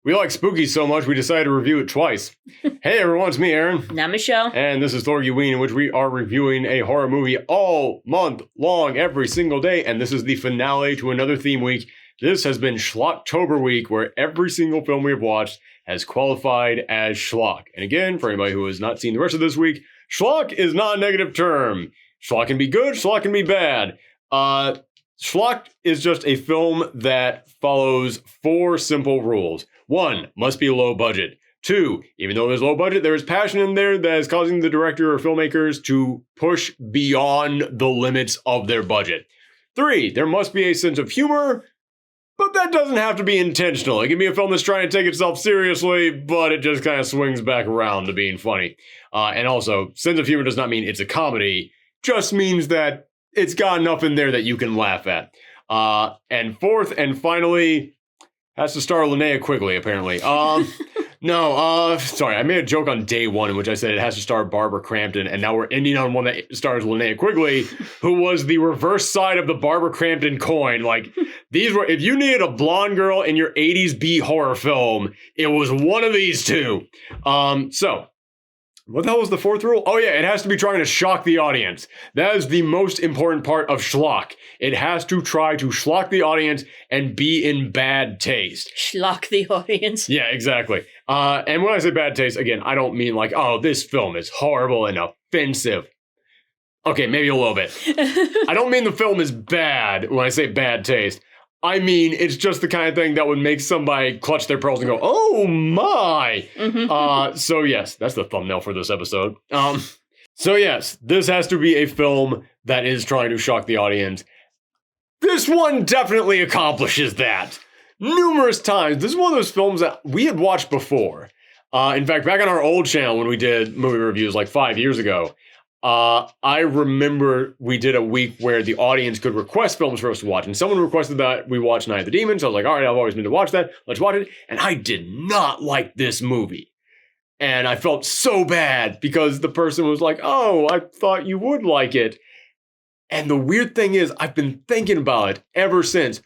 We like Spookies so much, we decided to review it twice. Hey everyone, it's me, Aaron. Now Michelle. And this is Thorgiween, in which we are reviewing a horror movie all month long, every single day. And this is the finale to another theme week. This has been Schlocktober week, where every single film we have watched has qualified as schlock. And again, for anybody who has not seen the rest of this week, schlock is not a negative term. Schlock can be good, schlock can be bad. Schlock is just a film that follows 4 simple rules. 1, must be low budget. 2, even though there's low budget, there is passion in there that is causing the director or filmmakers to push beyond the limits of their budget. 3, there must be a sense of humor, but that doesn't have to be intentional. It can be a film that's trying to take itself seriously, but it just kind of swings back around to being funny. And also, sense of humor does not mean it's a comedy, just means that it's got enough in there that you can laugh at. And 4th and finally, has to star Linnea Quigley, apparently. Sorry, I made a joke on day 1 in which I said it has to star Barbara Crampton, and now we're ending on one that stars Linnea Quigley, who was the reverse side of the Barbara Crampton coin. Like, these were, if you needed a blonde girl in your 80s B horror film, it was one of these two. So, what the hell was the 4th rule? Oh yeah, it has to be trying to shock the audience. That is the most important part of schlock. It has to try to schlock the audience and be in bad taste. Schlock the audience. Yeah, exactly. And when I say bad taste, again, I don't mean like, oh, this film is horrible and offensive. Okay, maybe a little bit. I don't mean the film is bad when I say bad taste. I mean, it's just the kind of thing that would make somebody clutch their pearls and go, oh my! So yes, that's the thumbnail for this episode. So yes, this has to be a film that is trying to shock the audience. This one definitely accomplishes that. Numerous times. This is one of those films that we had watched before. In fact, back on our old channel when we did movie reviews like 5 years ago, I remember we did a week where the audience could request films for us to watch, and someone requested that we watch Night of the Demons. So I was like, all right, I've always been to watch that. Let's watch it. And I did not like this movie. And I felt so bad because the person was like, oh, I thought you would like it. And the weird thing is, I've been thinking about it ever since.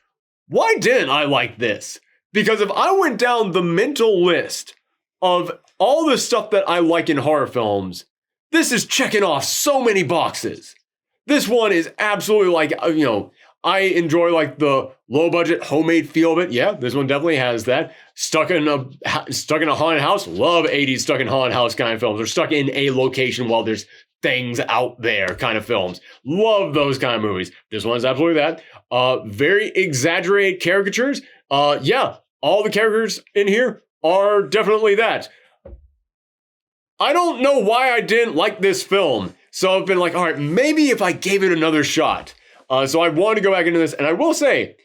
Why didn't I like this? Because if I went down the mental list of all the stuff that I like in horror films, this is checking off so many boxes. This one is absolutely like, I enjoy like the low budget homemade feel of it. Yeah, this one definitely has that. Stuck in a haunted house. Love 80s stuck in haunted house kind of films. Or stuck in a location while there's things out there kind of films. Love those kind of movies. This one's absolutely that. Very exaggerated caricatures. Yeah, all the characters in here are definitely that. I don't know why I didn't like this film. So I've been like, all right, maybe if I gave it another shot. So I wanted to go back into this, and I will say,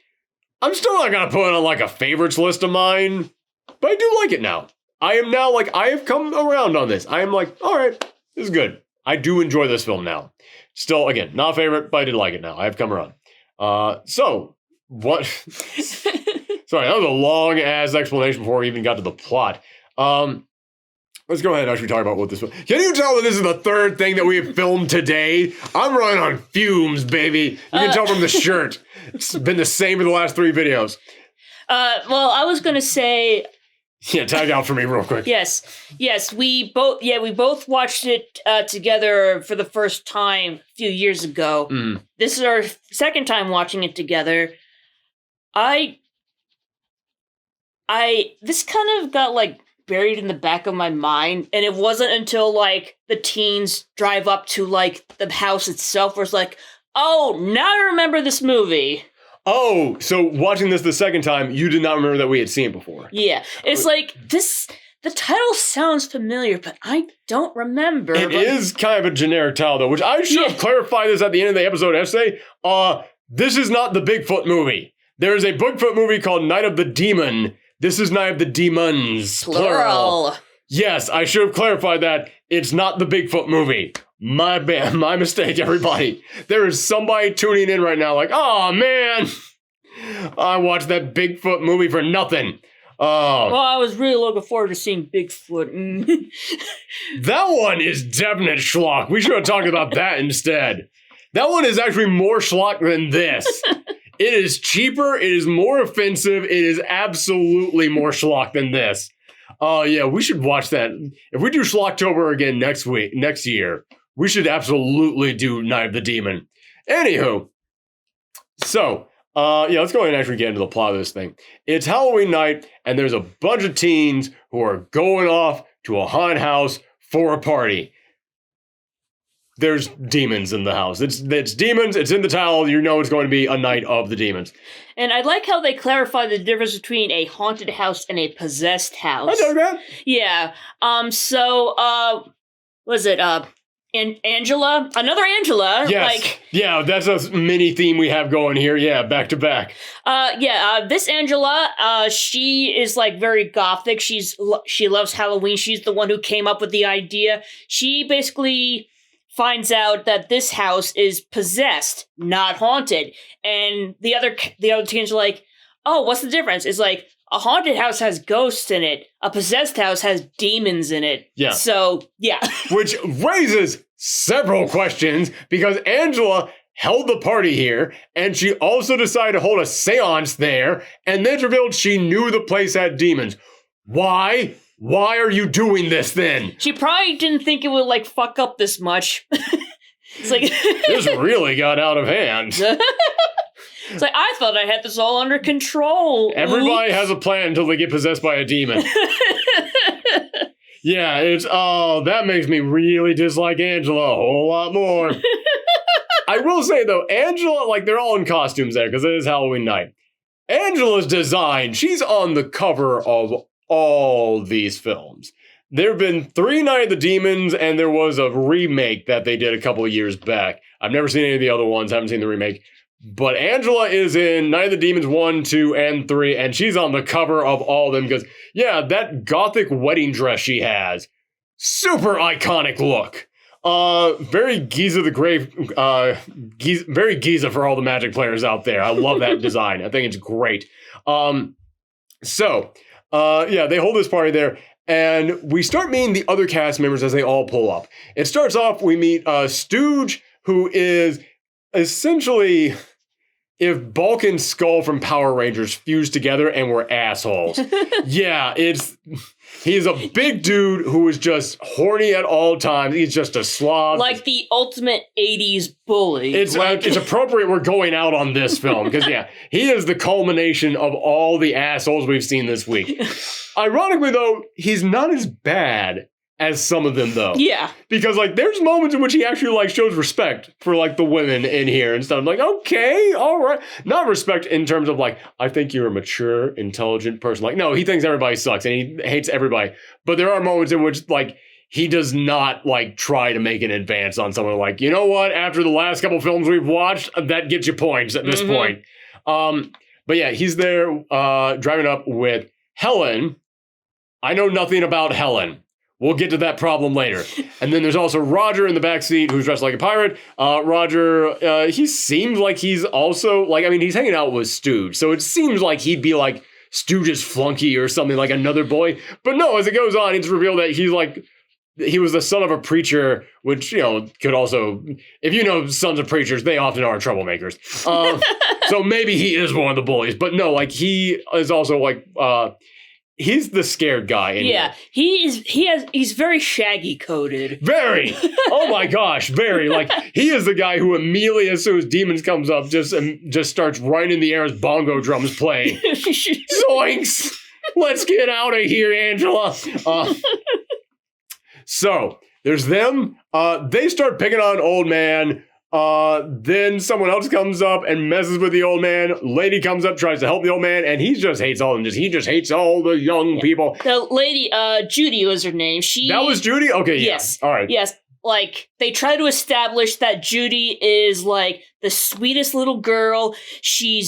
I'm still not going to put it on like a favorites list of mine, but I do like it now. I am now like, I have come around on this. I am like, all right, this is good. I do enjoy this film now. Still, again, not a favorite, but I did like it now. I have come around. So, what? Sorry, that was a long-ass explanation before we even got to the plot. Let's go ahead and actually talk about what this was. Can you tell that this is the 3rd thing that we have filmed today? I'm running on fumes, baby. You can tell from the shirt. It's been the same for the last 3 videos. Well, I was going to say... Yeah, tag out for me real quick. Yes, we both watched it together for the first time a few years ago. Mm. This is our 2nd time watching it together. This kind of got like buried in the back of my mind, and it wasn't until like the teens drive up to like the house itself where it's like, oh, now I remember this movie. Oh, so watching this the 2nd time, you did not remember that we had seen it before. Yeah, it's like this. The title sounds familiar, but I don't remember. It is kind of a generic title, though, which I should have clarified this at the end of the episode essay. This is not the Bigfoot movie. There is a Bigfoot movie called Night of the Demon. This is Night of the Demons. Plural. Yes, I should have clarified that. It's not the Bigfoot movie. My bad, my mistake, everybody. There is somebody tuning in right now like, oh man, I watched that Bigfoot movie for nothing. Well, I was really looking forward to seeing Bigfoot. That one is definite schlock. We should have talked about that instead. That one is actually more schlock than this. It is cheaper. It is more offensive. It is absolutely more schlock than this. Yeah, we should watch that. If we do Schlocktober again next year, we should absolutely do Night of the Demon. Anywho, so, let's go ahead and actually get into the plot of this thing. It's Halloween night, and there's a bunch of teens who are going off to a haunted house for a party. There's demons in the house. It's demons. It's in the title. You know it's going to be a night of the demons. And I like how they clarify the difference between a haunted house and a possessed house. I know that. Yeah. Was it Angela? Another Angela. Yes. Yeah, that's a mini theme we have going here. Yeah, back to back. This Angela, she is like very gothic. She loves Halloween. She's the one who came up with the idea. She basically finds out that this house is possessed, not haunted. And the other teens are like, oh, what's the difference? It's like, a haunted house has ghosts in it. A possessed house has demons in it. Yeah. So, yeah. Which raises several questions, because Angela held the party here, and she also decided to hold a seance there, and then revealed she knew the place had demons. Why? Why are you doing this then? She probably didn't think it would, like, fuck up this much. It's like... This really got out of hand. It's like, I thought I had this all under control. Everybody has a plan until they get possessed by a demon. Yeah, that makes me really dislike Angela a whole lot more. I will say, though, Angela, like, they're all in costumes there, because it is Halloween night. Angela's design, she's on the cover of all these films. There have been 3 Night of the Demons, and there was a remake that they did a couple of years back. I've never seen any of the other ones, haven't seen the remake. But Angela is in Night of the Demons 1, 2, and 3, and she's on the cover of all of them because, yeah, that gothic wedding dress she has, super iconic look. Very Giza the Grave, very Giza for all the Magic players out there. I love that design. I think it's great. They hold this party there, and we start meeting the other cast members as they all pull up. It starts off, we meet Stooge, who is essentially if Bulk and Skull from Power Rangers fused together and were assholes. Yeah, he's a big dude who is just horny at all times. He's just a slob. Like the ultimate 80s bully. It's appropriate we're going out on this film, because, yeah, he is the culmination of all the assholes we've seen this week. Ironically, though, he's not as bad as some of them, though. Yeah. Because, like, there's moments in which he actually, like, shows respect for, like, the women in here and stuff. I'm like, okay, all right. Not respect in terms of, like, I think you're a mature, intelligent person. Like, no, he thinks everybody sucks and he hates everybody. But there are moments in which, like, he does not, like, try to make an advance on someone. Like, you know what? After the last couple films we've watched, that gets you points at this point. But, yeah, he's there driving up with Helen. I know nothing about Helen. We'll get to that problem later. And then there's also Roger in the backseat who's dressed like a pirate. Roger, he seems like he's also, like, I mean, he's hanging out with Stooge. So it seems like he'd be like Stooge's flunky or something, like another boy. But no, as it goes on, it's revealed that he was the son of a preacher, which, you know, could also, if you know sons of preachers, they often are troublemakers. So maybe he is one of the bullies. But no, like, he is also like, he's the scared guy. Yeah, he's very shaggy coated. Very. Oh my gosh, very. Like, he is the guy who immediately, as soon as Demons comes up, just starts right in the air as bongo drums play. Zoinks! Let's get out of here, Angela. So there's them. They start picking on Old Man. Then someone else comes up and messes with the old man. Lady comes up, tries to help the old man, and he just hates all of them. He just hates all the young people. The lady, Judy was her name. That was Judy? Okay, yeah. Yes. All right. Yes. Like, they try to establish that Judy is, like, the sweetest little girl. She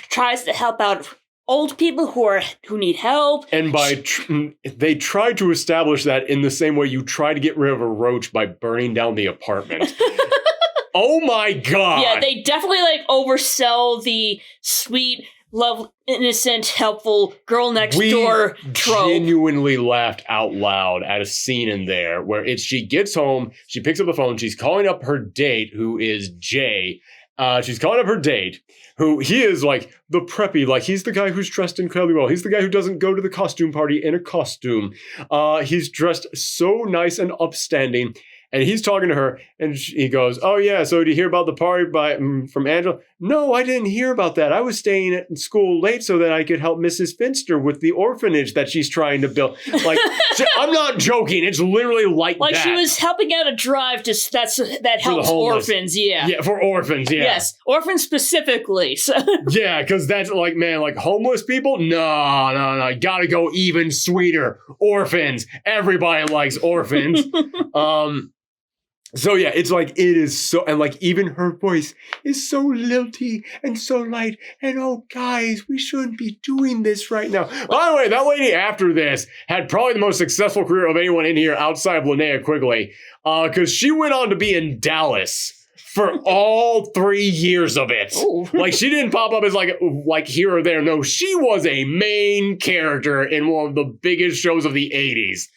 tries to help out old people who need help. And they try to establish that in the same way you try to get rid of a roach by burning down the apartment. Oh my god! Yeah, they definitely, like, oversell the sweet, love, innocent, helpful girl next door trope. We genuinely laughed out loud at a scene in there where she gets home, she picks up the phone, she's calling up her date, who is Jay, She's calling up her date, who he is like the preppy, like he's the guy who's dressed incredibly well. He's the guy who doesn't go to the costume party in a costume. He's dressed so nice and upstanding. And he's talking to her, and he goes, "Oh yeah, so did you hear about the party from Angela?" "No, I didn't hear about that. I was staying at school late so that I could help Mrs. Finster with the orphanage that she's trying to build." Like, I'm not joking. It's literally like that. Like she was helping out a drive that helps orphans. Yeah, yeah, for orphans. Yeah, yes, orphans specifically. So. Yeah, because that's like, man, like homeless people. No, gotta go even sweeter. Orphans. Everybody likes orphans. So yeah, it's like, it is so, and like even her voice is so lilty and so light, and oh guys, we shouldn't be doing this right now. By the way, that lady after this had probably the most successful career of anyone in here outside of Linnea Quigley, because she went on to be in Dallas for all 3 years of it. Ooh. Like, she didn't pop up as like here or there. No, she was a main character in one of the biggest shows of the 80s.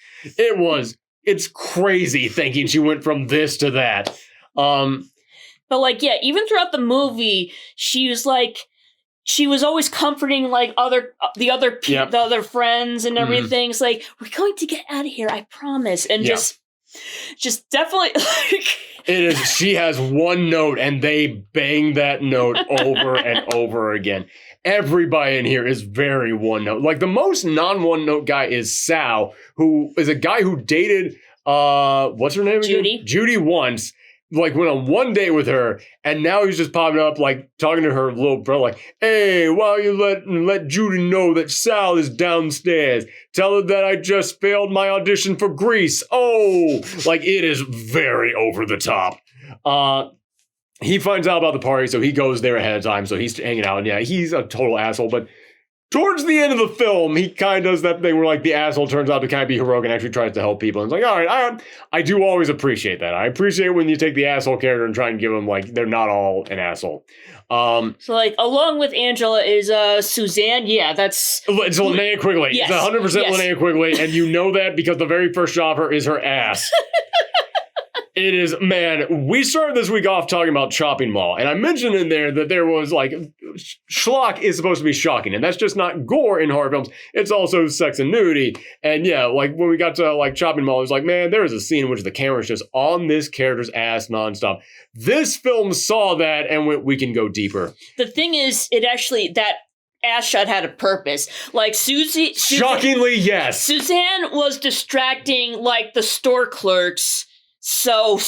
It's crazy thinking she went from this to that. But like, yeah, even throughout the movie, she was always comforting like the other friends and everything. It's like, we're going to get out of here, I promise. And just definitely like, it is. She has one note and they bang that note over and over again. Everybody in here is very one note. Like, the most non-one note guy is Sal, who is a guy who dated, what's her name again? Judy once, like went on one date with her, and now he's just popping up, like talking to her little brother, like, "Hey, why don't you let Judy know that Sal is downstairs? Tell her that I just failed my audition for Grease." Oh, like, it is very over the top. He finds out about the party, so he goes there ahead of time, so he's hanging out, and yeah, he's a total asshole, but towards the end of the film, he kind of does that thing where, like, the asshole turns out to kind of be heroic and actually tries to help people, and it's like, all right, I do always appreciate that. I appreciate when you take the asshole character and try and give them, like, they're not all an asshole. So, like, along with Angela is Suzanne. Yeah, it's Linnea Quigley. Yes. It's 100% Linnea Quigley, and you know that because the very first shot of her is her ass. It is, man, we started this week off talking about Chopping Mall, and I mentioned in there that there was, like, schlock is supposed to be shocking, and that's just not gore in horror films, it's also sex and nudity, and yeah, like, when we got to, like, Chopping Mall, it was like, man, there is a scene in which the camera is just on this character's ass nonstop. This film saw that and went, we can go deeper. The thing is, that ass shot had a purpose. Like, shockingly, yes. Suzanne was distracting, like, the store clerks, so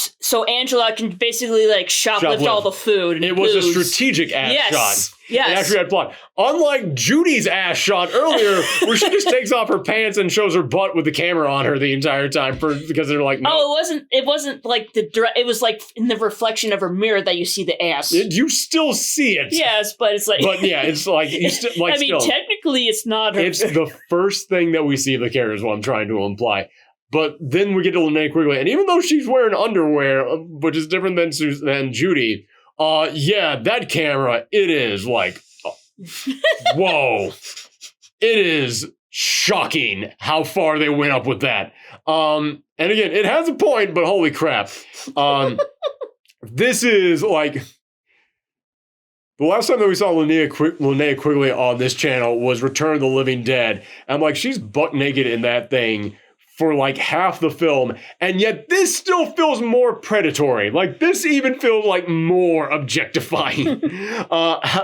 Angela can basically, like, shoplift all the food. It was a strategic ass shot. Yes. It actually had plot. Unlike Judy's ass shot earlier, where she just takes off her pants and shows her butt with the camera on her the entire time because they're like, no. Oh, it wasn't like it was like in the reflection of her mirror that you see the ass. You still see it. Yes, but it's like. But yeah, it's like, I mean, technically it's not her. It's the first thing that we see of the character is what I'm trying to imply. But then we get to Linnea Quigley, and even though she's wearing underwear, which is different than Judy, yeah, that camera, it is like, whoa. It is shocking how far they went up with that. And again, it has a point, but holy crap. This is like, the last time that we saw Linnea Quigley on this channel was Return of the Living Dead. I'm like, she's butt naked in that thing for like half the film, and yet this still feels more predatory. Like, this even feels like more objectifying. I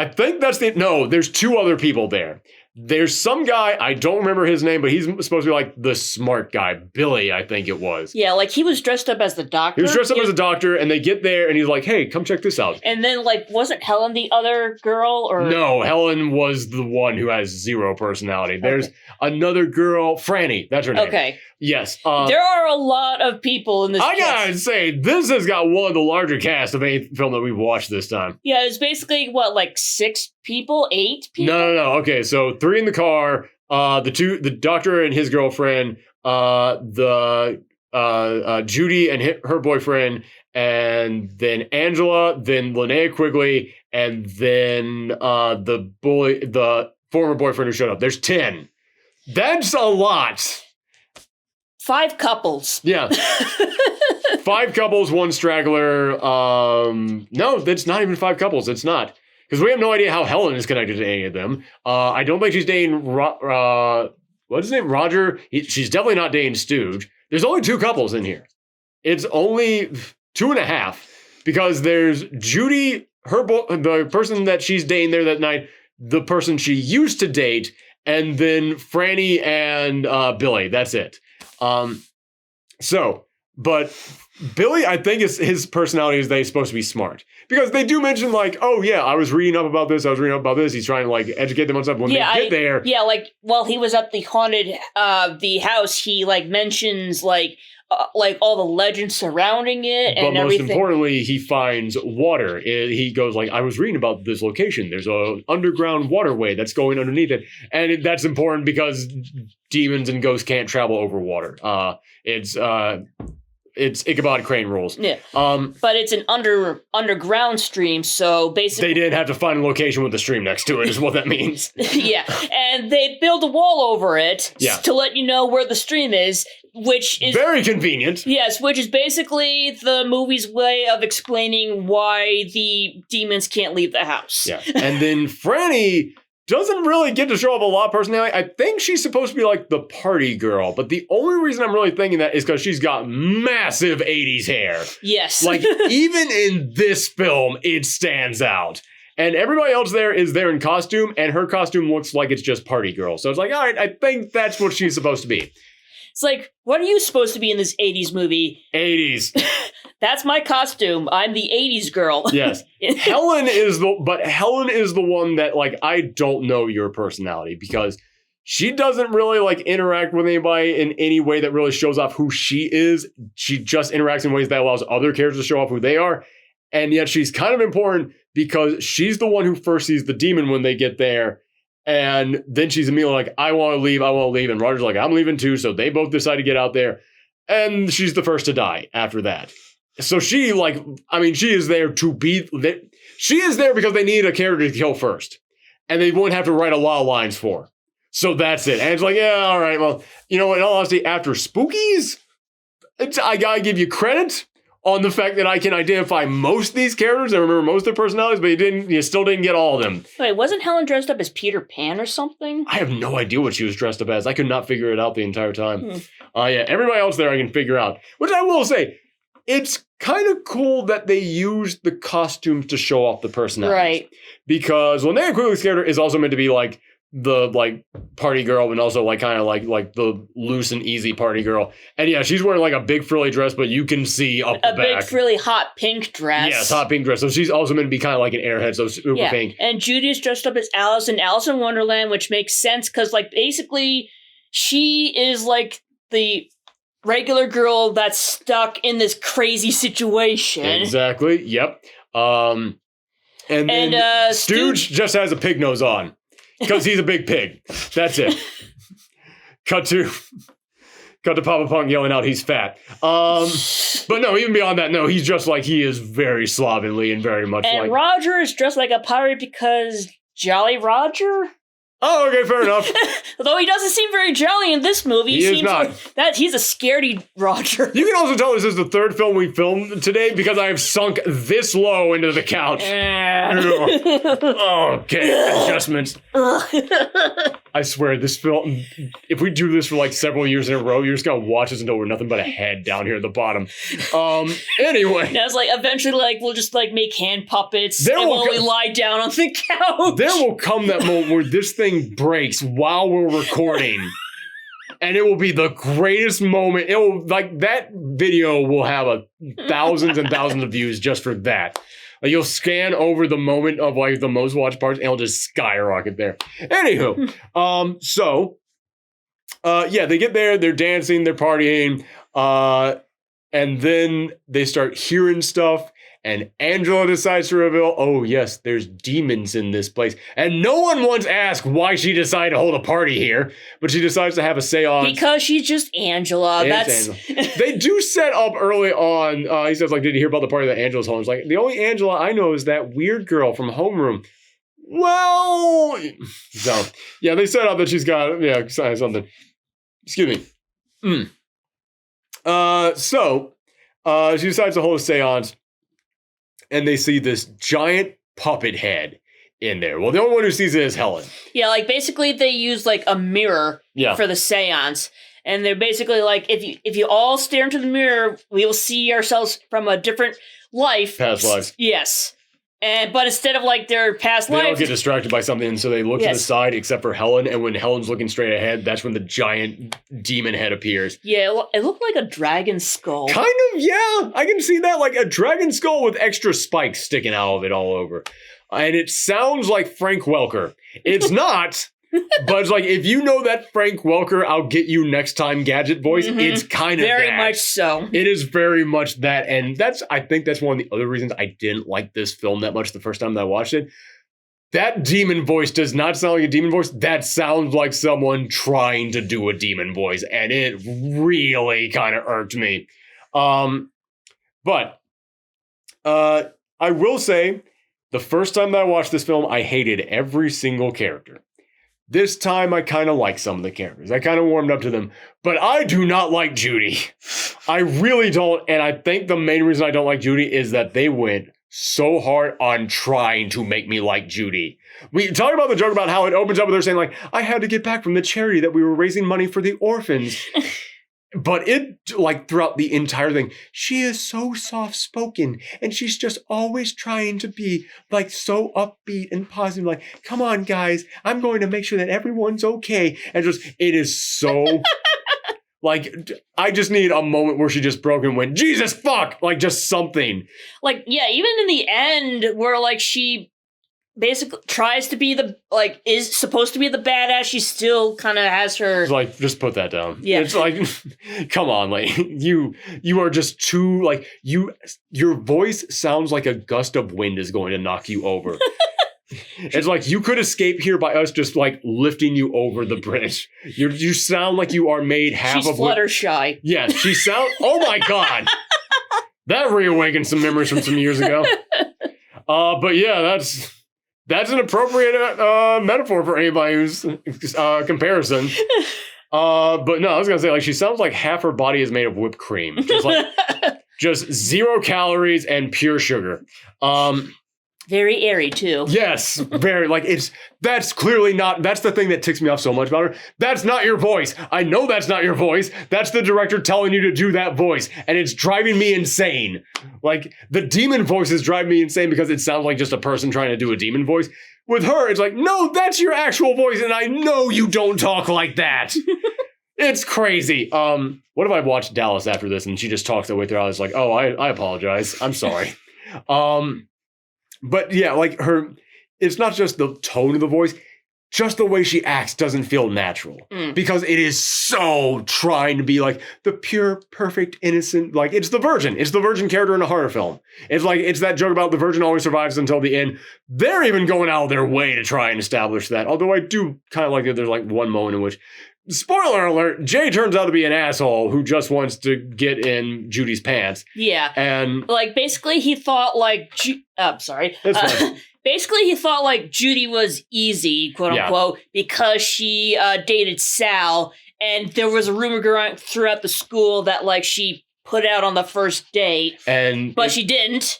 think that's there's two other people there. There's some guy, I don't remember his name, but he's supposed to be like the smart guy. Billy, I think it was. Yeah, like he was dressed up as the doctor. He was dressed up as a doctor, and they get there, and he's like, hey, come check this out. And then, like, wasn't Helen the other girl? Or no, Helen was the one who has zero personality. There's another girl, Franny, that's her name. Okay. Yes. There are a lot of people in this. I gotta say, this has got one of the larger casts of any film that we've watched this time. Yeah, it's basically, what, like 6 people? 8 people? No. Okay, so 3 in the car, the doctor and his girlfriend, Judy and her boyfriend, and then Angela, then Linnea Quigley, and then the former boyfriend who showed up. There's 10. That's a lot. 5 couples. Yeah. 5 couples, 1 straggler. No, that's not even 5 couples. It's not. Because we have no idea how Helen is connected to any of them. I don't think she's dating, what's his name? Roger. She's definitely not dating Stooge. There's only 2 couples in here. It's only 2.5. Because there's Judy, the person that she's dating there that night, the person she used to date, and then Franny and Billy. That's it. But Billy, I think his personality is that he's supposed to be smart. Because they do mention like, oh yeah, I was reading up about this. He's trying to like educate them on stuff. When they get there. Yeah, like while he was at the haunted, the house, he like mentions like all the legends surrounding it and everything. But most importantly, he finds water. He goes like, I was reading about this location. There's an underground waterway that's going underneath it. And that's important because demons and ghosts can't travel over water. It's Ichabod Crane rules. Yeah. But it's an underground stream, so basically... They didn't have to find a location with a stream next to it, is what that means. Yeah. And they build a wall over it to let you know where the stream is, which is... Very convenient. Yes, which is basically the movie's way of explaining why the demons can't leave the house. Yeah. And then Franny doesn't really get to show up a lot of personality. I think she's supposed to be like the party girl, but the only reason I'm really thinking that is because she's got massive 80s hair. Yes. Like, even in this film, it stands out. And everybody else there is there in costume, and her costume looks like it's just party girl. So it's like, all right, I think that's what she's supposed to be. It's like, what are you supposed to be in this 80s movie? 80s. That's my costume. I'm the 80s girl. Yes. Helen is the one that, like, I don't know your personality because she doesn't really, like, interact with anybody in any way that really shows off who she is. She just interacts in ways that allows other characters to show off who they are. And yet she's kind of important because she's the one who first sees the demon when they get there. And then she's immediately like, I want to leave. And Roger's like, I'm leaving too. So they both decide to get out there. And she's the first to die after that. So she, like, I mean, she is there to be... She is there because they need a character to kill first. And they won't have to write a lot of lines for. So that's it. And it's like, yeah, all right, well, you know, in all honesty, after Spookies, I gotta give you credit on the fact that I can identify most of these characters. I remember most of their personalities, but you still didn't get all of them. Wait, wasn't Helen dressed up as Peter Pan or something? I have no idea what she was dressed up as. I could not figure it out the entire time. Yeah, everybody else there I can figure out. Which I will say, it's kind of cool that they used the costumes to show off the personalities. Right. Because Linnea Quigley's character is also meant to be like the like party girl and also like kind of like the loose and easy party girl. And yeah, she's wearing like a big frilly dress, but you can see up the back. A big frilly hot pink dress. Yes, hot pink dress. So she's also meant to be kind of like an airhead, so super pink. And Judy's dressed up as Alice in Wonderland, which makes sense because like basically she is like the regular girl that's stuck in this crazy situation. Exactly. Yep. And then Stooge just has a pig nose on because he's a big pig. That's it. Cut to Papa Punk yelling out he's fat. But no, even beyond that, no, he's just like he is very slovenly and very much and Roger is dressed like a pirate because Jolly Roger. Oh, okay, fair enough. Although he doesn't seem very jolly in this movie. He seems not. That he's a scaredy Roger. You can also tell this is the 3rd film we filmed today because I have sunk this low into the couch. Okay, adjustments. I swear, this film, if we do this for like several years in a row, you're just going to watch us until we're nothing but a head down here at the bottom. Anyway. Now it's like, eventually, like, we'll just like make hand puppets and we'll lie down on the couch. There will come that moment where this thing breaks while we're recording. And it will be the greatest moment. It will, like, that video will have thousands and thousands of views just for that. Like, you'll scan over the moment of like the most watched parts and it'll just skyrocket there. Anywho, yeah, they get there, they're dancing, they're partying, and then they start hearing stuff. And Angela decides to reveal, oh yes, there's demons in this place. And no one once asked why she decided to hold a party here, but she decides to have a seance. Because she's just Angela. Angela. They do set up early on, he says, like, did you hear about the party that Angela's home? It's like, the only Angela I know is that weird girl from Homeroom. Well, so, yeah, they set up that she's got, something. Excuse me. So she decides to hold a seance, and they see this giant puppet head in there. Well, the only one who sees it is Helen. Yeah, like basically they use like a mirror for the seance. And they're basically like, if you all stare into the mirror, we will see ourselves from a different life. Past lives. Yes. But instead of like their past life, they all get distracted by something, and so they look to the side except for Helen, and when Helen's looking straight ahead, that's when the giant demon head appears. Yeah, it looked like a dragon skull. Kind of, yeah. I can see that, like a dragon skull with extra spikes sticking out of it all over. And it sounds like Frank Welker. It's not... But it's like, if you know that Frank Welker, I'll get you next time gadget voice, it's kind of very that. much so. It is very much that. And I think that's one of the other reasons I didn't like this film that much the first time that I watched it. That demon voice does not sound like a demon voice. That sounds like someone trying to do a demon voice. And it really kind of irked me. But I will say, the first time that I watched this film, I hated every single character. This time, I kind of like some of the characters. I kind of warmed up to them. But I do not like Judy. I really don't. And I think the main reason I don't like Judy is that they went so hard on trying to make me like Judy. We talk about the joke about how it opens up with her saying, like, I had to get back from the charity that we were raising money for the orphans. But it, like, throughout the entire thing, she is so soft-spoken, and she's just always trying to be, like, so upbeat and positive, like, come on, guys, I'm going to make sure that everyone's okay. And just, it is so, like, I just need a moment where she just broke and went, Jesus, fuck! Like, just something. Like, yeah, even in the end, where, like, she basically tries to be is supposed to be the badass, she still kind of has her... It's like, just put that down. Yeah. It's like, come on, like, you are just too, like, your voice sounds like a gust of wind is going to knock you over. It's like, you could escape here by us just, like, lifting you over the bridge. You sound like you are made half She's of... She's Fluttershy. Yes, she sounds... Oh my god! That reawakened some memories from some years ago. But yeah, that's an appropriate metaphor for anybody who's comparison. But no, I was going to say, like, she sounds like half her body is made of whipped cream. Just 0 calories and pure sugar. Very airy, too. Yes, very. Like, that's clearly not, that's the thing that ticks me off so much about her. That's not your voice. I know that's not your voice. That's the director telling you to do that voice. And it's driving me insane. Like, the demon voices drive me insane because it sounds like just a person trying to do a demon voice. With her, it's like, no, that's your actual voice. And I know you don't talk like that. It's crazy. What if I watched Dallas after this and she just talks that way through? I was like, oh, I apologize. I'm sorry. But yeah, like it's not just the tone of the voice, just the way she acts doesn't feel natural because it is so trying to be like the pure, perfect, innocent, like it's the virgin character in a horror film. It's like, it's that joke about the virgin always survives until the end. They're even going out of their way to try and establish that. Although I do kind of like that there's like one moment in which, spoiler alert, Jay turns out to be an asshole who just wants to get in Judy's pants. Yeah. And like, basically he thought like, sorry. That's fine. Basically he thought like Judy was easy, quote unquote, because she dated Sal. And there was a rumor going throughout the school that like she put out on the first date. But she didn't.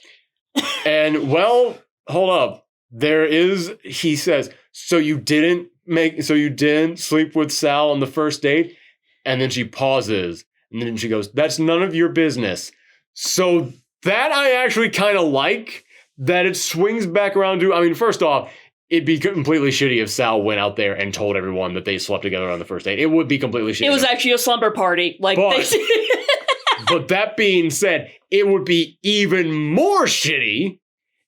And well, hold up. He says, so you didn't sleep with Sal on the first date? And then she pauses, and then she goes, that's none of your business. So that I actually kind of like, that it swings back around to, I mean, first off, it'd be completely shitty if Sal went out there and told everyone that they slept together on the first date. It would be completely shitty. It was actually a slumber party. Like, but that being said, it would be even more shitty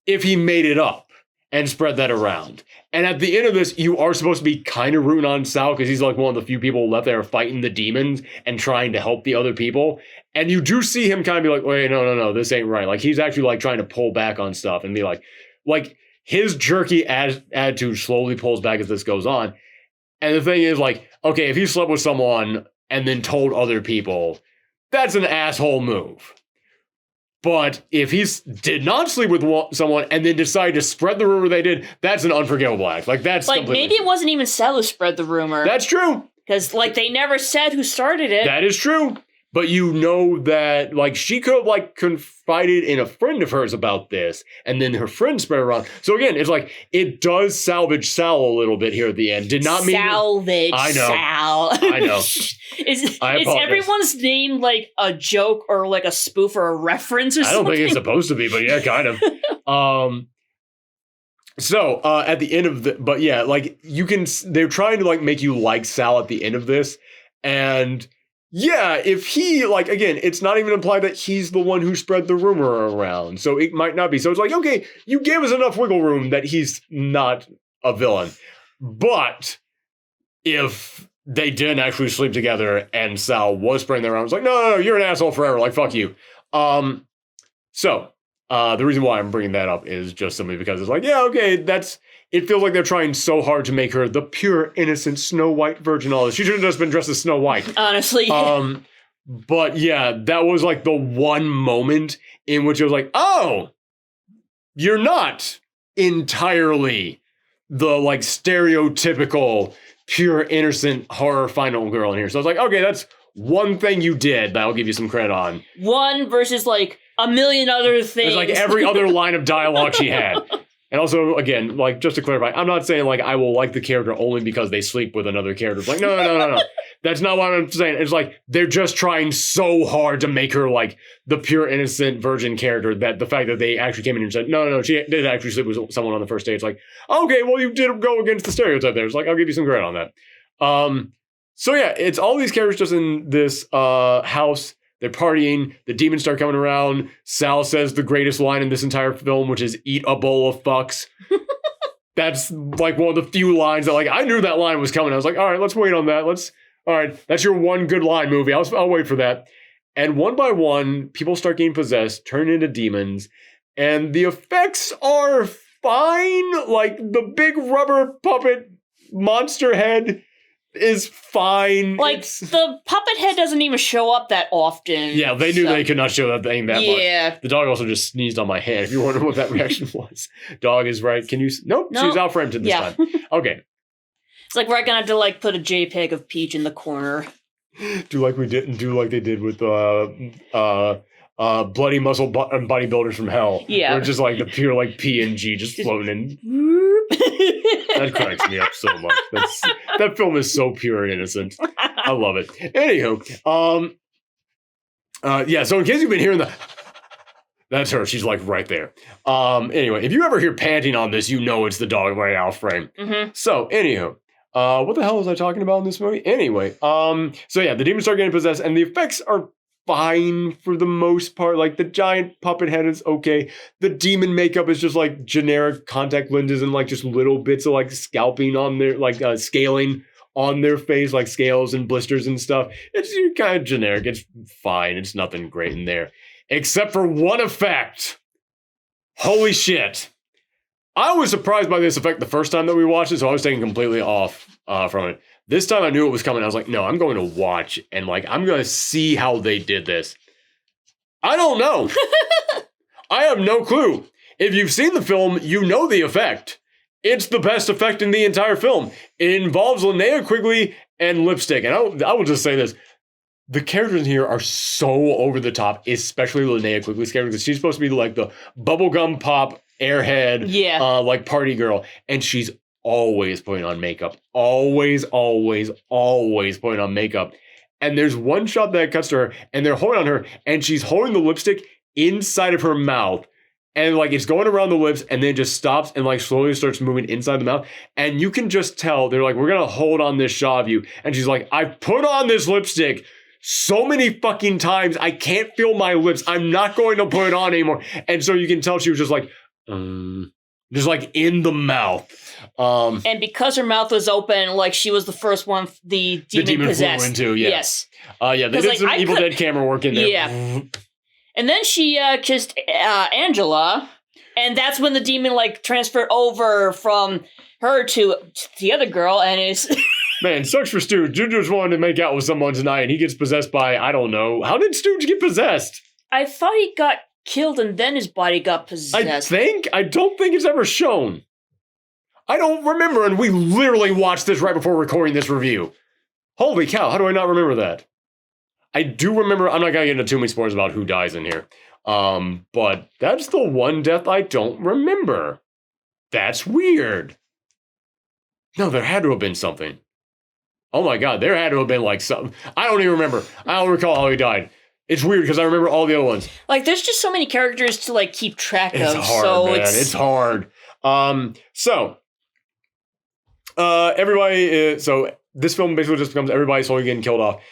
if he made it up and spread that around. And at the end of this, you are supposed to be kind of rooting on Sal because he's like one of the few people left there fighting the demons and trying to help the other people. And you do see him kind of be like, wait, no, this ain't right. Like, he's actually like trying to pull back on stuff and be like his jerky attitude slowly pulls back as this goes on. And the thing is, like, okay, if he slept with someone and then told other people, that's an asshole move. But if he did not sleep with someone and then decided to spread the rumor they did, that's an unforgivable act. Like, that's like, maybe it wasn't even Sal who spread the rumor. That's true. Because, like, they never said who started it. That is true. But you know that, like, she could have, like, confided in a friend of hers about this, and then her friend spread around. So again, it's like, it does salvage Sal a little bit here at the end. Did not mean... Salvage I know. Sal. I know. Is everyone's name, like, a joke or, like, a spoof or a reference or something? I don't think it's supposed to be, but yeah, kind of. So, at the end of the... But yeah, like, you can... They're trying to, like, make you like Sal at the end of this, and... Yeah, if he, like, again, it's not even implied that he's the one who spread the rumor around. So it might not be. So it's like, okay, you gave us enough wiggle room that he's not a villain. But if they didn't actually sleep together and Sal was spreading that around, it's like, no, you're an asshole forever. Like, fuck you. So the reason why I'm bringing that up is just simply because it's like, yeah, okay, it feels like they're trying so hard to make her the pure, innocent Snow White virgin. All this. She should have just been dressed as Snow White. Honestly. But yeah, that was like the one moment in which it was like, oh, you're not entirely the like stereotypical, pure, innocent horror final girl in here. So I was like, okay, that's one thing you did that I'll give you some credit on. One versus like a million other things. It's like every other line of dialogue she had. And also, again, like, just to clarify, I'm not saying, like, I will like the character only because they sleep with another character. It's like, no. That's not what I'm saying. It's like, they're just trying so hard to make her, like, the pure, innocent virgin character that the fact that they actually came in and said, no, she did actually sleep with someone on the first date. It's like, okay, well, you did go against the stereotype there. It's like, I'll give you some credit on that. So, yeah, it's all these characters just in this house. They're partying. The demons start coming around. Sal says the greatest line in this entire film, which is "eat a bowl of fucks." That's like one of the few lines that, like, I knew that line was coming. I was like, all right, let's wait on that. All right, that's your one good line, movie. I'll wait for that. And one by one, people start getting possessed, turn into demons, and the effects are fine. Like, the big rubber puppet monster head is fine. Like, the puppet head doesn't even show up that often. Yeah, they knew they could not show that thing that much. Yeah. The dog also just sneezed on my hand, if you're wondering what that reaction was. Dog is right. Can you... Nope, she's out framed this time. Okay. It's like we're gonna have to, like, put a JPEG of Peach in the corner. Do like they did with Bloody Muscle Bodybuilders from Hell. Yeah. Where it's just, like, the pure, like, PNG just floating in. That cracks me up so much. That film is so pure and innocent. I love it. Anywho, yeah, so in case you've been hearing that's her. She's like right there. Anyway, if you ever hear panting on this, you know it's the dog right out frame. Mm-hmm. So, anywho, what the hell was I talking about in this movie? Anyway, so yeah, the demons start getting possessed, and the effects are fine for the most part. Like, the giant puppet head is okay. The demon makeup is just like generic contact lenses and like just little bits of like scalping on their, like scaling on their face, like scales and blisters and stuff. It's kind of generic. It's fine. It's nothing great in there. Except for one effect. Holy shit. I was surprised by this effect the first time that we watched it, so I was taken completely off from it. This time I knew it was coming. I was like, no, I'm going to watch and like, I'm going to see how they did this. I don't know. I have no clue. If you've seen the film, you know the effect. It's the best effect in the entire film. It involves Linnea Quigley and lipstick. And I will just say this. The characters in here are so over the top, especially Linnea Quigley's character, because she's supposed to be like the bubblegum pop, airhead, like party girl. And she's always putting on makeup. Always putting on makeup. And there's one shot that cuts to her, and they're holding on her, and she's holding the lipstick inside of her mouth. And like it's going around the lips, and then just stops and like slowly starts moving inside the mouth. And you can just tell, they're like, we're gonna hold on this shot of you. And she's like, I've put on this lipstick so many fucking times, I can't feel my lips. I'm not going to put it on anymore. And so you can tell she was just like, just like in the mouth. And because her mouth was open, like she was the first one the demon possessed. Flew into, yeah. Yes. Yeah, they did some Evil Dead camera work in there. Yeah. And then she kissed Angela, and that's when the demon like transferred over from her to the other girl, and is man, sucks for Stooge. Dude just wanted to make out with someone tonight, and he gets possessed by, I don't know. How did Stooge get possessed? I thought he got killed and then his body got possessed. I don't think it's ever shown. I don't remember, and we literally watched this right before recording this review. Holy cow, how do I not remember that? I do remember, I'm not going to get into too many spoilers about who dies in here. But that's the one death I don't remember. That's weird. No, there had to have been something. Oh my God, there had to have been like something. I don't even remember. I don't recall how he died. It's weird because I remember all the other ones. Like, there's just so many characters to like keep track of. It's hard, so man. It's hard. Everybody. So this film basically just becomes everybody slowly getting killed off.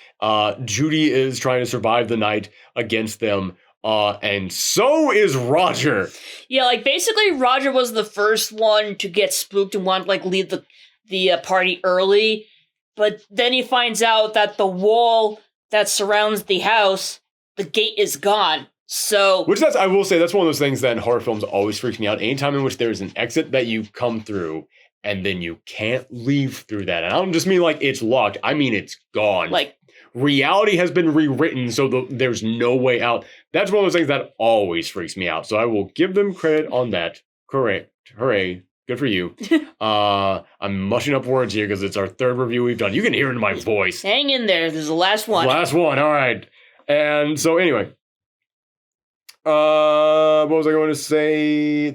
Judy is trying to survive the night against them. And so is Roger. Yeah, like basically Roger was the first one to get spooked and want to like leave the party early. But then he finds out that the wall that surrounds the house, the gate is gone. So, I will say, that's one of those things that in horror films always freaks me out. Anytime in which there's an exit that you come through and then you can't leave through that. And I don't just mean like it's locked. I mean it's gone. Like, reality has been rewritten, so there's no way out. That's one of those things that always freaks me out. So I will give them credit on that. Correct. Hooray. Good for you. I'm mushing up words here because it's our third review we've done. You can hear it in my voice. Hang in there. There's the last one. Last one. All right. And so anyway. What was I going to say?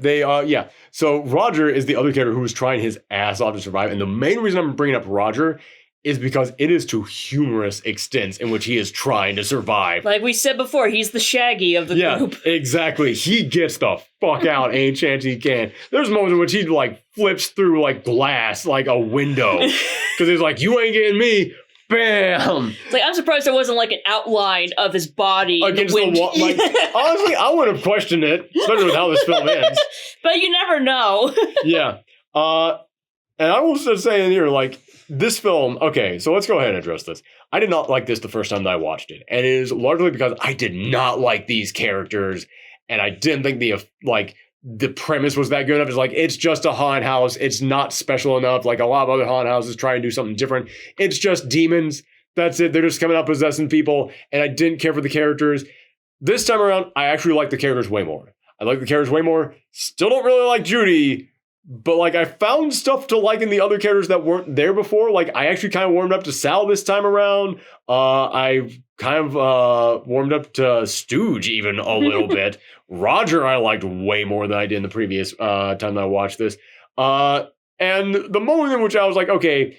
So Roger is the other character who was trying his ass off to survive. And the main reason I'm bringing up Roger is because it is to humorous extents in which he is trying to survive. Like we said before, he's the Shaggy of the group. Yeah, exactly. He gets the fuck out any chance he can. There's moments in which he like flips through like glass, like a window. Because he's like, you ain't getting me. Bam! It's like, I'm surprised there wasn't like an outline of his body against the wall. Like, honestly, I would have questioned it, especially with how this film ends. But you never know. Yeah. And I will just say in here, like, this film, okay, so let's go ahead and address this. I did not like this the first time that I watched it. And it is largely because I did not like these characters. And I didn't think the premise was that good enough. It's like, it's just a haunted house. It's not special enough. Like a lot of other haunted houses try and do something different. It's just demons. That's it. They're just coming out possessing people. And I didn't care for the characters. This time around, I actually like the characters way more. I like the characters way more. Still don't really like Judy. But, like, I found stuff to like in the other characters that weren't there before. Like, I actually kind of warmed up to Sal this time around. I kind of warmed up to Stooge even a little bit. Roger I liked way more than I did in the previous time that I watched this. And the moment in which I was like, okay,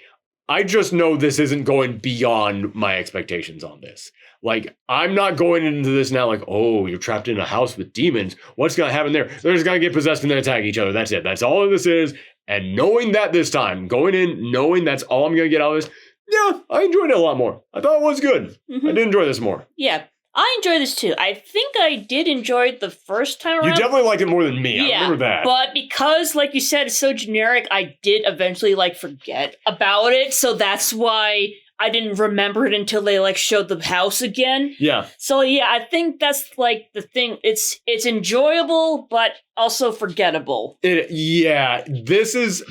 I just know this isn't going beyond my expectations on this. Like, I'm not going into this now like, oh, you're trapped in a house with demons. What's going to happen there? They're just going to get possessed and then attack each other. That's it. That's all this is. And knowing that this time, going in, knowing that's all I'm going to get out of this, yeah, I enjoyed it a lot more. I thought it was good. Mm-hmm. I did enjoy this more. Yeah, I enjoy this too. I think I did enjoy it the first time around. You definitely liked it more than me. Yeah, I remember that. But because, like you said, it's so generic, I did eventually, like, forget about it. So that's why I didn't remember it until they, like, showed the house again. Yeah. So, yeah, I think that's, like, the thing. It's enjoyable, but also forgettable. Yeah, this is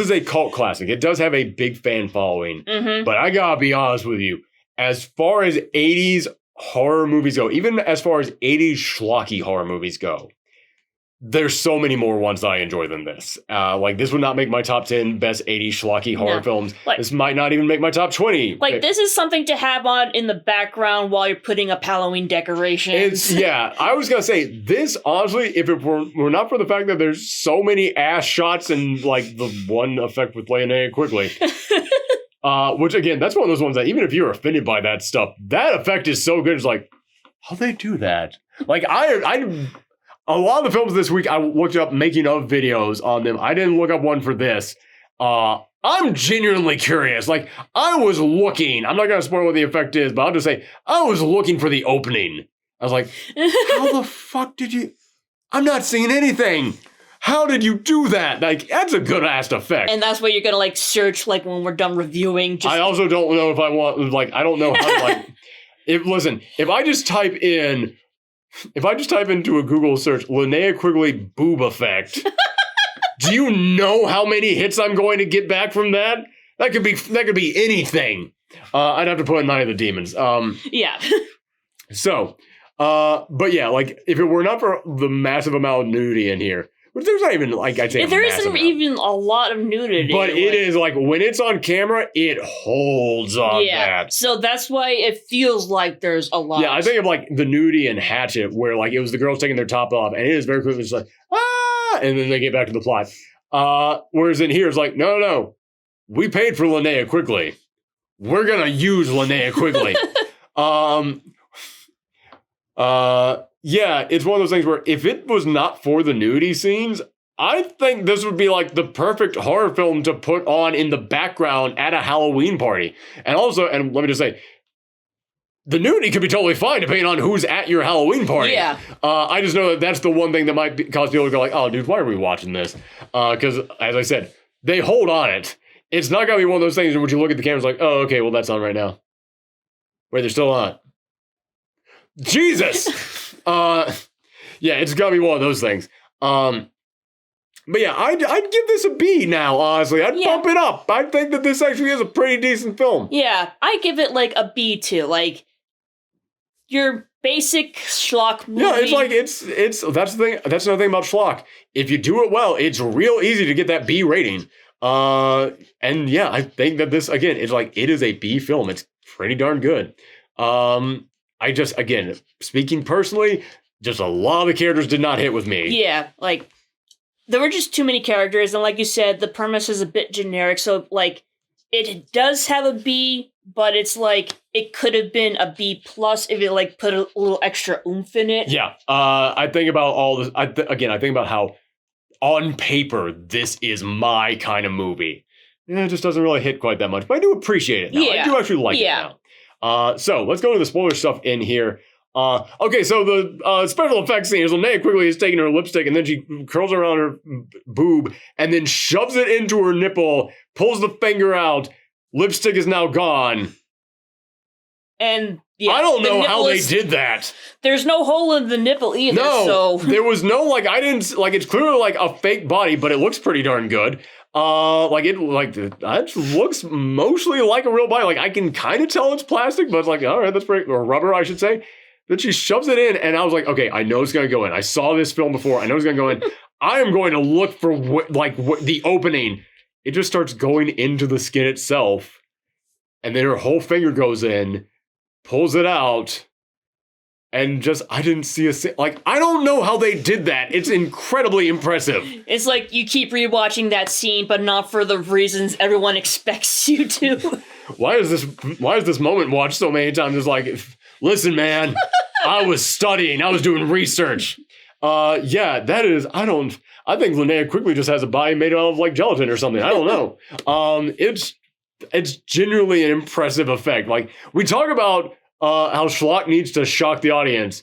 a cult classic. It does have a big fan following. Mm-hmm. But I gotta be honest with you. As far as 80s horror movies go, even as far as 80s schlocky horror movies go, there's so many more ones that I enjoy than this. Like, this would not make my top 10 best 80s schlocky horror films. Like, this might not even make my top 20. Like, this is something to have on in the background while you're putting up Halloween decorations. Yeah, I was going to say, this, honestly, if it were not for the fact that there's so many ass shots and, like, the one effect with Linnea Quigley, which, again, that's one of those ones that even if you're offended by that stuff, that effect is so good. It's like, how'd they do that? Like, a lot of the films this week, I looked up making of videos on them. I didn't look up one for this. I'm genuinely curious. Like, I was looking. I'm not going to spoil what the effect is, but I'll just say, I was looking for the opening. I was like, how the fuck did you... I'm not seeing anything. How did you do that? Like, that's a good-ass effect. And that's what you're going to, like, search, like, when we're done reviewing. I also don't know if I want... Like, I don't know how to, like... If I just type into a Google search, Linnea Quigley boob effect, do you know how many hits I'm going to get back from that? That could be anything. I'd have to put in Night of the Demons. Yeah. So, but yeah, like, if it were not for the massive amount of nudity in here, Which there's not even, like, I'd say There a massive isn't amount. even a lot of nudity. But it is, like, when it's on camera, it holds on that. So that's why it feels like there's a lot. Yeah, I think of, like, the nudity in Hatchet, where, like, it was the girls taking their top off, and it is very quickly just like, ah, and then they get back to the plot. Whereas in here, it's like, no. We paid for Linnea Quigley. We're gonna use Linnea Quigley. Yeah, it's one of those things where if it was not for the nudity scenes, I think this would be like the perfect horror film to put on in the background at a Halloween party. And also, and let me just say, the nudity could be totally fine depending on who's at your Halloween party. Yeah. I just know that that's the one thing that might cause people to go like, oh, dude, why are we watching this? Because, as I said, they hold on it. It's not going to be one of those things in which you look at the camera and it's like, oh, okay, well, that's on right now. Wait, they're still on. Jesus! Yeah, it's got to be one of those things. But yeah, I'd give this a B now, honestly. I'd bump it up. I think that this actually is a pretty decent film. Yeah, I give it like a B too. Like, your basic schlock movie. Yeah, it's like, it's that's the thing. That's another thing about schlock. If you do it well, it's real easy to get that B rating. And yeah, I think that this, again, it's like, it is a B film. It's pretty darn good. I just, again, speaking personally, just a lot of the characters did not hit with me. Yeah, like, there were just too many characters, and like you said, the premise is a bit generic, so, like, it does have a B, but it's like, it could have been a B plus if it, like, put a little extra oomph in it. Yeah, I think about all this, I think about how, on paper, this is my kind of movie. Yeah, it just doesn't really hit quite that much, but I do appreciate it now. Yeah. I do actually like it now. So let's go to the spoiler stuff in here. Okay, so the special effects scene is Linnea Quigley is taking her lipstick and then she curls around her boob and then shoves it into her nipple, pulls the finger out. Lipstick is now gone. And yeah, I don't know how they did that. There's no hole in the nipple either. No, so there was no, like, I didn't, like, it's clearly like a fake body, but it looks pretty darn good. It looks mostly like a real body. Like, I can kind of tell it's plastic, but it's like, all right, that's pretty, or rubber, I should say. Then she shoves it in, and I was like, okay, I know it's going to go in. I saw this film before. I know it's going to go in. I am going to look for, the opening. It just starts going into the skin itself, and then her whole finger goes in, pulls it out, and just, I didn't see I don't know how they did that. It's incredibly impressive. It's like you keep rewatching that scene, but not for the reasons everyone expects you to. Why is this moment watched so many times? It's like, listen, man, I was studying. I was doing research. Yeah, that is, I think Linnea Quigley just has a body made out of, like, gelatin or something. I don't know. It's genuinely an impressive effect. Like, we talk about how schlock needs to shock the audience.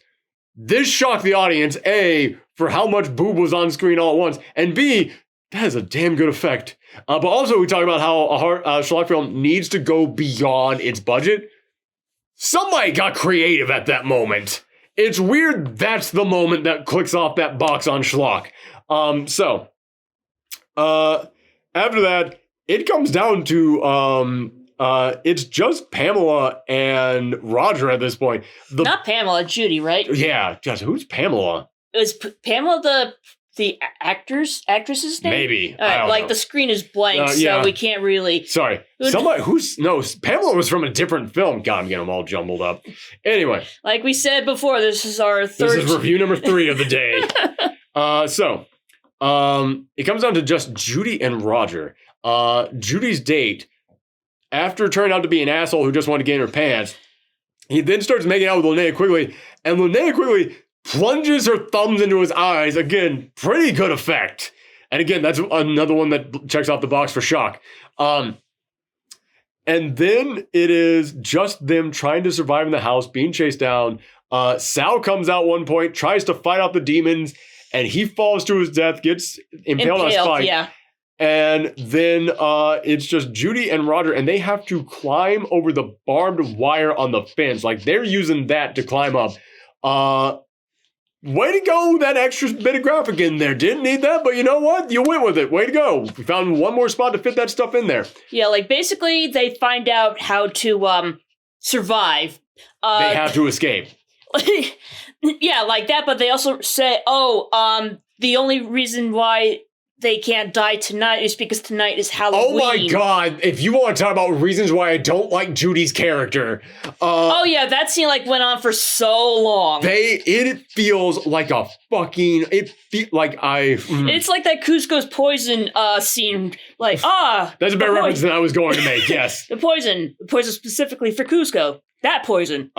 This shocked the audience, A, for how much boob was on screen all at once, and B, that is a damn good effect. But also we talk about how a schlock film needs to go beyond its budget. Somebody got creative at that moment. It's weird that's the moment that clicks off that box on schlock. After that, it comes down to it's just Pamela and Roger at this point. Not Pamela, Judy, right? Yeah, gosh, who's Pamela? Is Pamela the actress's name? Maybe. I don't know. The screen is blank, so we can't really. Sorry, Pamela was from a different film. God, I'm getting them all jumbled up. Anyway, like we said before, this is our third. This is review number 3 of the day. It comes down to just Judy and Roger. Judy's date, after turning out to be an asshole who just wanted to get in her pants, he then starts making out with Linnea Quigley, and Linnea Quigley plunges her thumbs into his eyes. Again, pretty good effect. And again, that's another one that checks off the box for shock. And then it is just them trying to survive in the house, being chased down. Sal comes out one point, tries to fight off the demons, and he falls to his death, gets impaled on a spike. Yeah. And then it's just Judy and Roger, and they have to climb over the barbed wire on the fence. Like, they're using that to climb up. Way to go, that extra bit of graphic in there. Didn't need that, but you know what? You went with it. Way to go. We found one more spot to fit that stuff in there. Yeah, like, basically, they find out how to survive. They have to escape. Yeah, like that, but they also say, the only reaon why they can't die tonight is because tonight is Halloween. Oh my god, if you want to talk about reasons why I don't like Judy's character. Oh yeah, that scene like went on for so long. It feels like a fucking, it's like that Cusco's poison scene, like, that's a better reference than I was going to make, yes. The poison specifically for Cusco. That poison.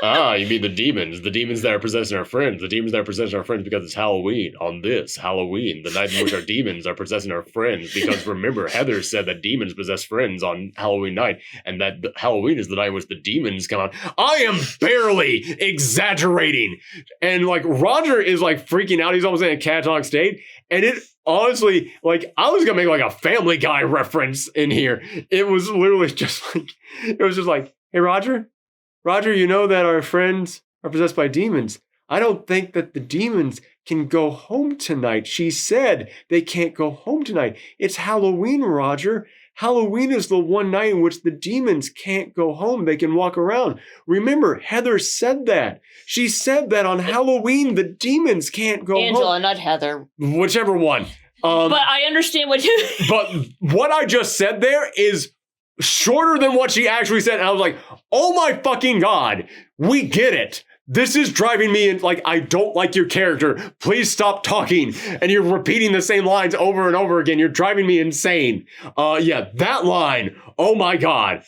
You mean the demons that are possessing our friends. The demons that are possessing our friends because it's Halloween. On this Halloween, the night in which our demons are possessing our friends. Because remember, Heather said that demons possess friends on Halloween night, and that Halloween is the night in which the demons come out. I am barely exaggerating. And like Roger is like freaking out. He's almost in a catatonic state. And it honestly, like, I was gonna make like a Family Guy reference in here. It was literally just like, hey, Roger, you know that our friends are possessed by demons. I don't think that the demons can go home tonight. She said they can't go home tonight. It's Halloween, Roger. Halloween is the one night in which the demons can't go home. They can walk around. Remember, Heather said that. She said that on Halloween, the demons can't go home. Angela, not Heather. Whichever one. But I understand what you... But what I just said there is shorter than what she actually said. And I was like, oh my fucking God, we get it. This is driving me in, like, I don't like your character. Please stop talking. And you're repeating the same lines over and over again. You're driving me insane. Yeah, that line. Oh my God.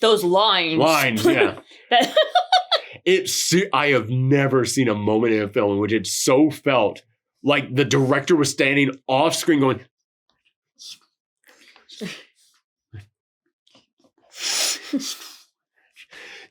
Those lines. Lines, yeah. I have never seen a moment in a film in which it so felt like the director was standing off screen going,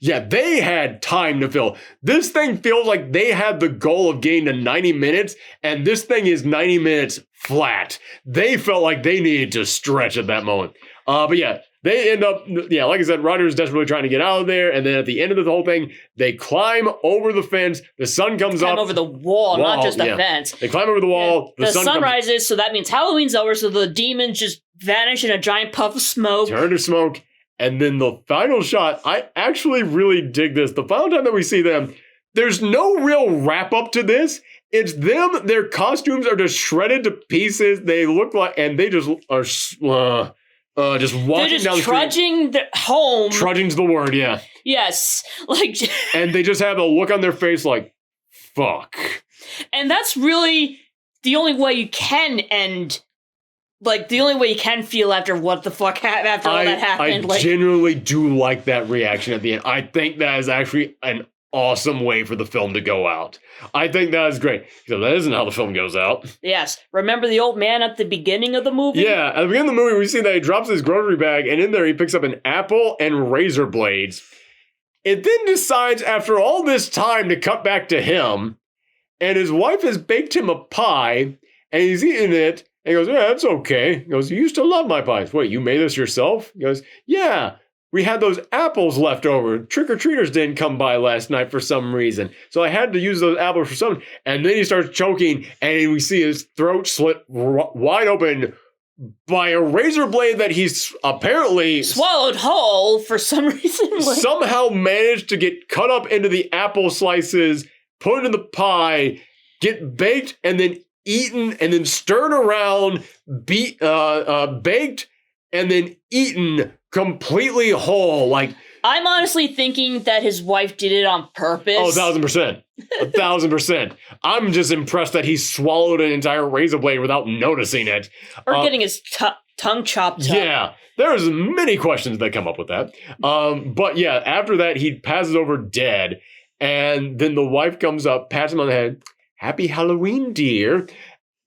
yeah, they had time to fill. This thing feels like they had the goal of getting to 90 minutes, and this thing is 90 minutes flat. They felt like they needed to stretch at that moment. But yeah, they end up, yeah, like I said, Roger's desperately trying to get out of there, and then at the end of the whole thing, they climb over the fence, the sun comes up. Over the wall, not just the fence. They climb over the wall, the sun rises, so that means Halloween's over, so the demons just vanish in a giant puff of smoke. Turn to smoke. And then the final shot, I actually really dig this. The final time that we see them, there's no real wrap up to this. It's them, their costumes are just shredded to pieces. They look like, and they just are just walking down the street. Trudging home. Trudging's the word, yeah. Yes. Like, and they just have a look on their face like, fuck. And that's really the only way you can end. Like, the only way you can feel after what the fuck after all that happened. I genuinely do like that reaction at the end. I think that is actually an awesome way for the film to go out. I think that is great. Because that isn't how the film goes out. Yes. Remember the old man at the beginning of the movie? Yeah. At the beginning of the movie, we see that he drops his grocery bag, and in there he picks up an apple and razor blades. It then decides, after all this time, to cut back to him. And his wife has baked him a pie, and he's eating it. And he goes, yeah, that's okay. He goes, you used to love my pies. Wait, you made this yourself? He goes, yeah, we had those apples left over. Trick-or-treaters didn't come by last night for some reason. So I had to use those apples for something. And then he starts choking, and we see his throat slit wide open by a razor blade that he's apparently swallowed whole for some reason. Somehow managed to get cut up into the apple slices, put in the pie, get baked, and then eaten, and then stirred around, baked, and then eaten completely whole. Like, I'm honestly thinking that his wife did it on purpose. Oh, 1,000%. 1,000%. I'm just impressed that he swallowed an entire razor blade without noticing it. Or getting his tongue chopped up. Yeah. There's many questions that come up with that. But yeah, after that, he passes over dead. And then the wife comes up, pats him on the head. Happy Halloween, dear.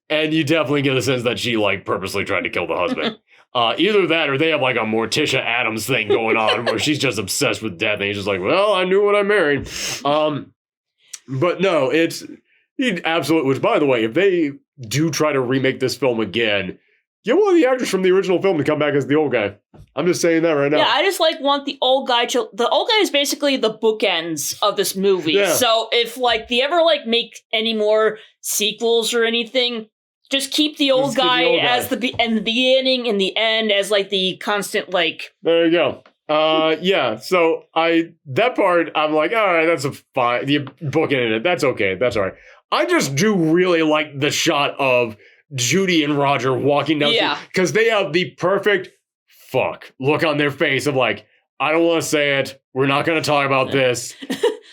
And you definitely get the sense that she, like, purposely tried to kill the husband. Either that or they have, like, a Morticia Addams thing going on where she's just obsessed with death. And he's just like, well, I knew what I married. But no, he absolutely, which, by the way, if they do try to remake this film again, get one of the actors from the original film to come back as the old guy. I'm just saying that right now. Yeah, I just want the old guy to... The old guy is basically the bookends of this movie. Yeah. So if they ever make any more sequels or anything, just keep the old guy as the beginning and the end as the constant There you go. Yeah. So that part I'm like, all right, that's a fine. The bookend in it. That's okay. That's all right. I just do really like the shot of Judy and Roger walking down Yeah. because they have the perfect fuck look on their face of like, I don't want to say it. We're not going to talk about this.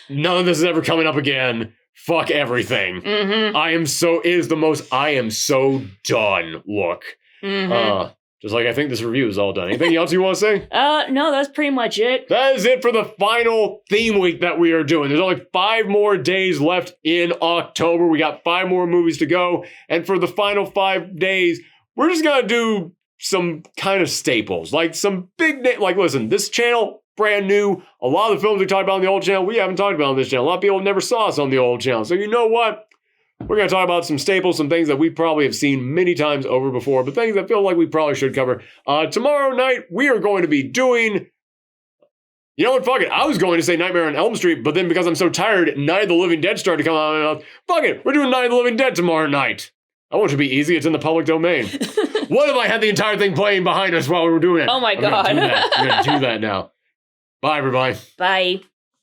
None of this is ever coming up again. Fuck everything. Mm-hmm. I am so done look. Mm-hmm. Just like I think this review is all done. Anything else you want to say? No, that's pretty much it. That is it for the final theme week that we are doing. There's only 5 more days left in October. We got 5 more movies to go. And for the final 5 days, we're just going to do some kind of staples. Like some big, like listen, this channel, brand new. A lot of the films we talked about on the old channel, we haven't talked about on this channel. A lot of people never saw us on the old channel. So you know what? We're going to talk about some staples, some things that we probably have seen many times over before, but things that feel like we probably should cover. Tomorrow night, we are going to be doing... You know what? Fuck it. I was going to say Nightmare on Elm Street, but then because I'm so tired, Night of the Living Dead started to come out of my mouth. Fuck it. We're doing Night of the Living Dead tomorrow night. I want it to be easy. It's in the public domain. What if I had the entire thing playing behind us while we were doing it? Oh my God. I'm going to do that now. Bye, everybody. Bye.